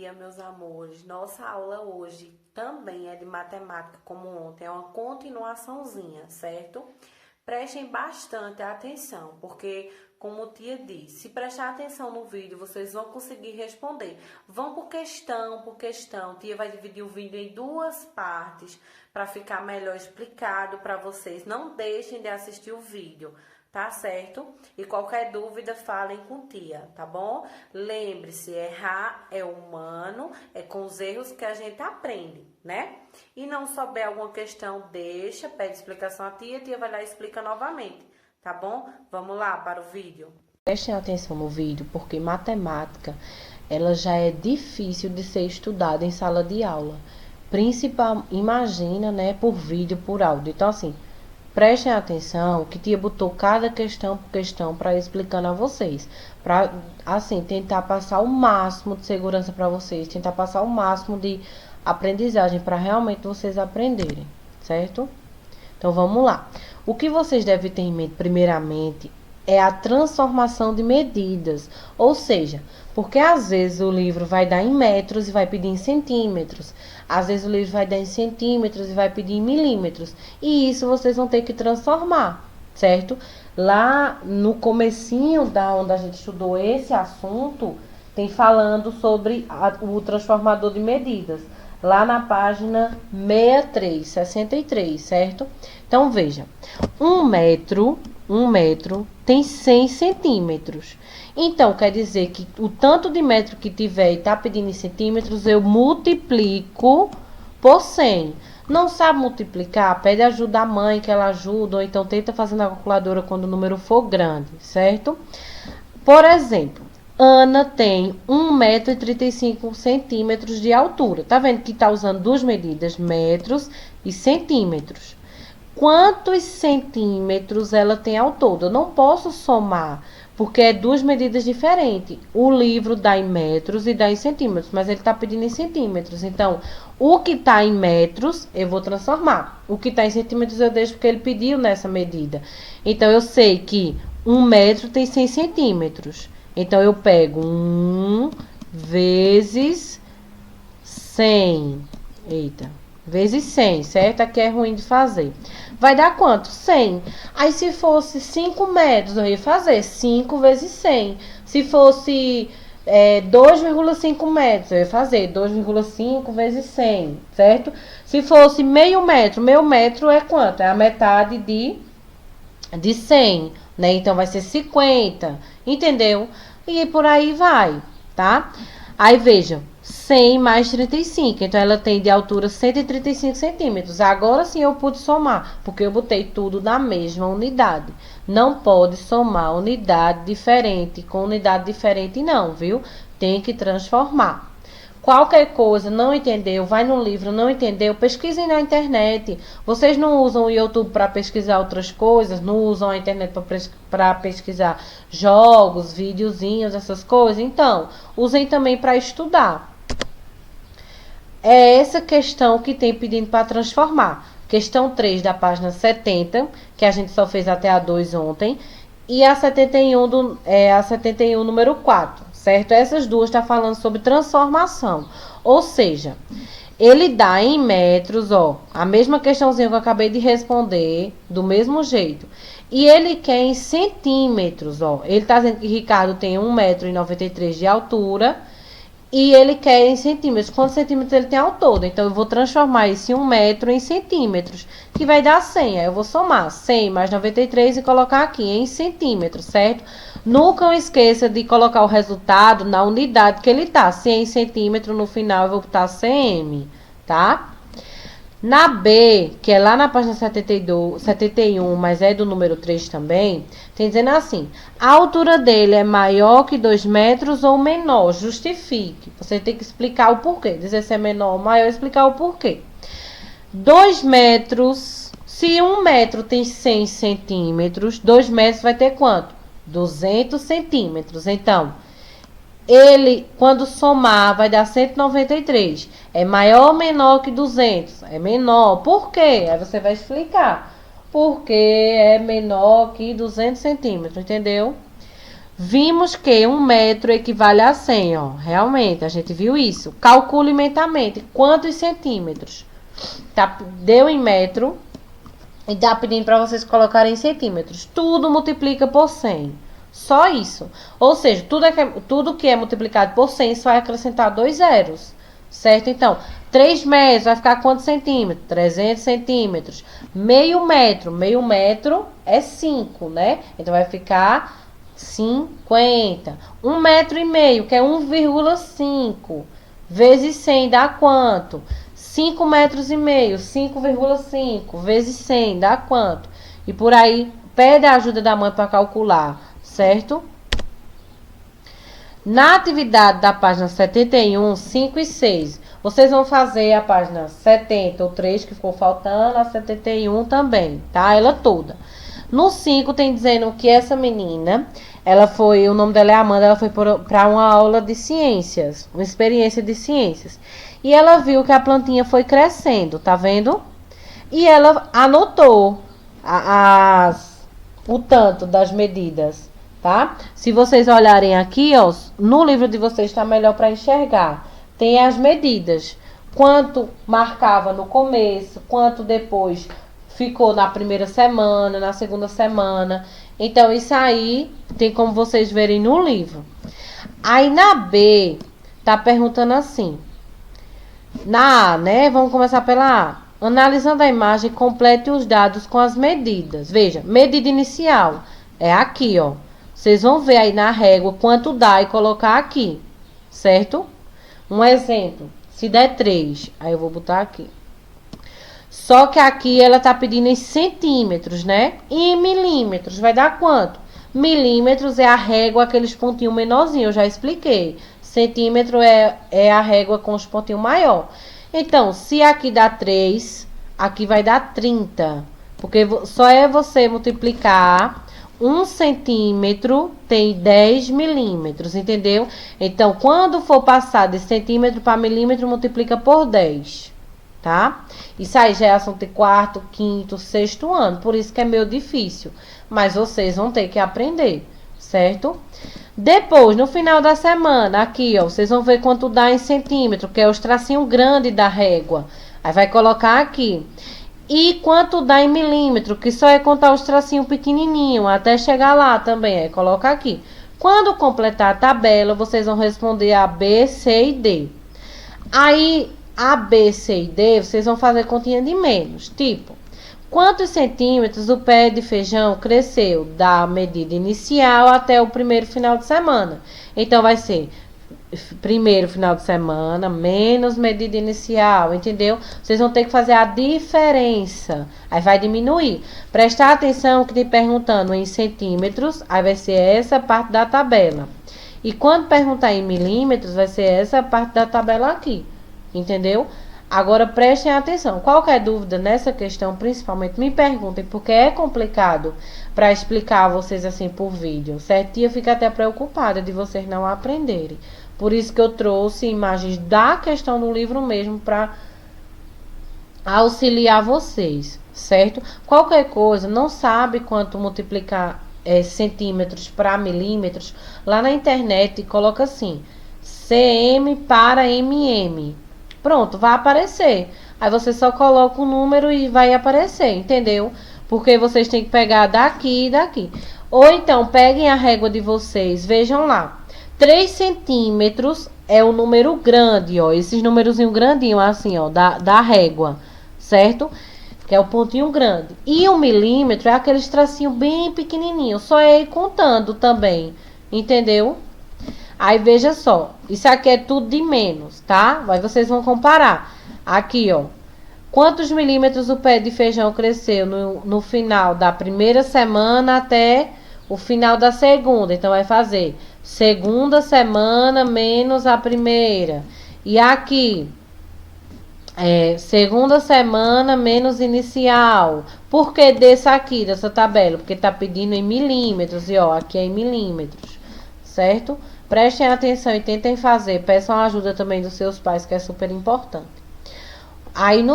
dia, meus amores. Nossa aula hoje também é de matemática, como ontem, é uma continuaçãozinha, certo? Prestem bastante atenção, porque, como a tia disse, se prestar atenção no vídeo, vocês vão conseguir responder. Vão por questão, por questão. Tia vai dividir o vídeo em duas partes, para ficar melhor explicado para vocês. Não deixem de assistir o vídeo. Tá certo? E qualquer dúvida, falem com tia, tá bom? Lembre-se, errar é humano, é com os erros que a gente aprende, né? E não souber alguma questão, deixa, pede explicação à tia vai lá e explica novamente, tá bom? Vamos lá para o vídeo. Prestem atenção no vídeo, porque matemática, ela já é difícil de ser estudada em sala de aula. Imagina, né, por vídeo, por áudio. Então, assim, prestem atenção que tia botou cada questão por questão para explicando a vocês. Para, assim, tentar passar o máximo de segurança para vocês. Tentar passar o máximo de aprendizagem para realmente vocês aprenderem, certo? Então, vamos lá. O que vocês devem ter em mente, primeiramente, é a transformação de medidas. Ou seja, porque às vezes o livro vai dar em metros e vai pedir em centímetros. Às vezes o livro vai dar em centímetros e vai pedir em milímetros. E isso vocês vão ter que transformar, certo? Lá no comecinho onde a gente estudou esse assunto, tem falando sobre o transformador de medidas. Lá na página 63, certo? Então, veja. Um metro tem 100 centímetros. Então, quer dizer que o tanto de metro que tiver e tá pedindo em centímetros, eu multiplico por 100. Não sabe multiplicar? Pede ajuda à mãe, que ela ajuda, ou então tenta fazer na calculadora quando o número for grande, certo? Por exemplo, Ana tem 1,35 m de altura. Tá vendo que tá usando duas medidas, metros e centímetros. Quantos centímetros ela tem ao todo? Eu não posso somar, porque é duas medidas diferentes. O livro dá em metros e dá em centímetros, mas ele está pedindo em centímetros. Então, o que está em metros, eu vou transformar. O que está em centímetros, eu deixo porque ele pediu nessa medida. Então, eu sei que 1 metro tem 100 centímetros. Então, eu pego 1 vezes 100. Eita. Vezes 100, certo? Aqui é ruim de fazer. Vai dar quanto? 100. Aí, se fosse 5 metros, eu ia fazer 5 vezes 100. Se fosse 2,5 metros, eu ia fazer 2,5 vezes 100, certo? Se fosse meio metro é quanto? É a metade de 100, né? Então, vai ser 50, entendeu? E por aí vai, tá? Aí, vejam. 100 mais 35, então ela tem de altura 135 centímetros. Agora sim eu pude somar, porque eu botei tudo na mesma unidade. Não pode somar unidade diferente com unidade diferente não, viu? Tem que transformar. Qualquer coisa, não entendeu, vai no livro, não entendeu, pesquisem na internet. Vocês não usam o YouTube para pesquisar outras coisas? Não usam a internet para pesquisar jogos, videozinhos, essas coisas? Então, usem também para estudar. É essa questão que tem pedindo para transformar. Questão 3 da página 70, que a gente só fez até a 2 ontem. E a 71 número 4, certo? Essas duas estão falando sobre transformação. Ou seja, ele dá em metros, ó, a mesma questãozinha que eu acabei de responder, do mesmo jeito. E ele quer em centímetros, ó. Ele está dizendo que Ricardo tem 1,93 m de altura. E ele quer em centímetros. Quantos centímetros ele tem ao todo? Então, eu vou transformar esse 1 metro em centímetros, que vai dar 100. Aí, eu vou somar 100 mais 93 e colocar aqui em centímetros, certo? Nunca esqueça de colocar o resultado na unidade que ele tá. Se é em centímetro, no final, eu vou botar cm, tá? Na B, que é lá na página 71, mas é do número 3 também, tem dizendo assim, a altura dele é maior que 2 metros ou menor, justifique. Você tem que explicar o porquê, dizer se é menor ou maior, explicar o porquê. 2 metros, se 1 metro tem 100 centímetros, 2 metros vai ter quanto? 200 centímetros, então... Ele, quando somar, vai dar 193. É maior ou menor que 200? É menor. Por quê? Aí você vai explicar. Porque é menor que 200 centímetros, entendeu? Vimos que 1 metro equivale a 100, ó. Realmente, a gente viu isso. Calcule mentalmente quantos centímetros. Tá, deu em metro e tá pedindo para vocês colocarem em centímetros. Tudo multiplica por 100. Só isso. Ou seja, tudo que é multiplicado por 100 só vai acrescentar 2 zeros. Certo? Então, 3 metros vai ficar quantos centímetros? 300 centímetros. Meio metro é 5, né? Então, vai ficar 50. 1,5 metro, que é 1,5. Vezes 100 dá quanto? 5,5 metros. 5,5 vezes 100 dá quanto? E por aí, pede a ajuda da mãe para calcular, certo? Na atividade da página 71, 5 e 6, vocês vão fazer a página 70, o 3 que ficou faltando, a 71 também, tá? Ela toda. No 5 tem dizendo que essa menina, o nome dela é Amanda, ela foi para uma aula de ciências, uma experiência de ciências. E ela viu que a plantinha foi crescendo, tá vendo? E ela anotou o tanto das medidas, tá? Se vocês olharem aqui, ó, no livro de vocês está melhor para enxergar. Tem as medidas. Quanto marcava no começo, quanto depois ficou na primeira semana, na segunda semana. Então, isso aí tem como vocês verem no livro. Aí, na B, tá perguntando assim. Na A, né? Vamos começar pela A. Analisando a imagem, complete os dados com as medidas. Veja, medida inicial é aqui, ó. Vocês vão ver aí na régua quanto dá e colocar aqui, certo? Um exemplo, se der 3, aí eu vou botar aqui. Só que aqui ela tá pedindo em centímetros, né? E em milímetros, vai dar quanto? Milímetros é a régua, aqueles pontinhos menorzinhos, eu já expliquei. Centímetro é a régua com os pontinhos maior. Então, se aqui dá 3, aqui vai dar 30. Porque só é você multiplicar 1 centímetro tem 10 milímetros, entendeu? Então, quando for passar de centímetro para milímetro, multiplica por 10, tá? Isso aí já é assunto de quarto, quinto, sexto ano, por isso que é meio difícil. Mas vocês vão ter que aprender, certo? Depois, no final da semana, aqui, ó, vocês vão ver quanto dá em centímetro, que é os tracinhos grandes da régua. Aí vai colocar aqui. E quanto dá em milímetro, que só é contar os tracinhos pequenininhos, até chegar lá também, aí coloca aqui. Quando completar a tabela, vocês vão responder a B, C e D. Aí, a B, C e D, vocês vão fazer continha de menos, tipo, quantos centímetros o pé de feijão cresceu da medida inicial até o primeiro final de semana? Então, vai ser primeiro final de semana menos medida inicial, entendeu? Vocês vão ter que fazer a diferença. Aí vai diminuir. Prestar atenção que te perguntando em centímetros, aí vai ser essa parte da tabela. E quando perguntar em milímetros, vai ser essa parte da tabela aqui, entendeu? Agora prestem atenção. Qualquer dúvida nessa questão, principalmente me perguntem, porque é complicado para explicar a vocês assim por vídeo, certo? E eu fico até preocupada de vocês não aprenderem. Por isso que eu trouxe imagens da questão do livro mesmo para auxiliar vocês, certo? Qualquer coisa, não sabe quanto multiplicar centímetros para milímetros, lá na internet coloca assim, cm para mm. Pronto, vai aparecer. Aí você só coloca o número e vai aparecer, entendeu? Porque vocês têm que pegar daqui e daqui. Ou então, peguem a régua de vocês, vejam lá. 3 centímetros é o número grande, ó. Esses númerozinhos grandinhos, assim, ó, da régua, certo? Que é o pontinho grande. E 1 milímetro é aqueles tracinhos bem pequenininhos. Só é ir contando também, entendeu? Aí, veja só. Isso aqui é tudo de menos, tá? Aí vocês vão comparar. Aqui, ó. Quantos milímetros o pé de feijão cresceu no final da primeira semana até o final da segunda? Então, vai fazer segunda semana menos a primeira. E aqui, segunda semana menos inicial. Por que desse aqui, dessa tabela? Porque tá pedindo em milímetros. E, ó, aqui é em milímetros, certo? Prestem atenção e tentem fazer. Peçam a ajuda também dos seus pais, que é super importante. Aí, no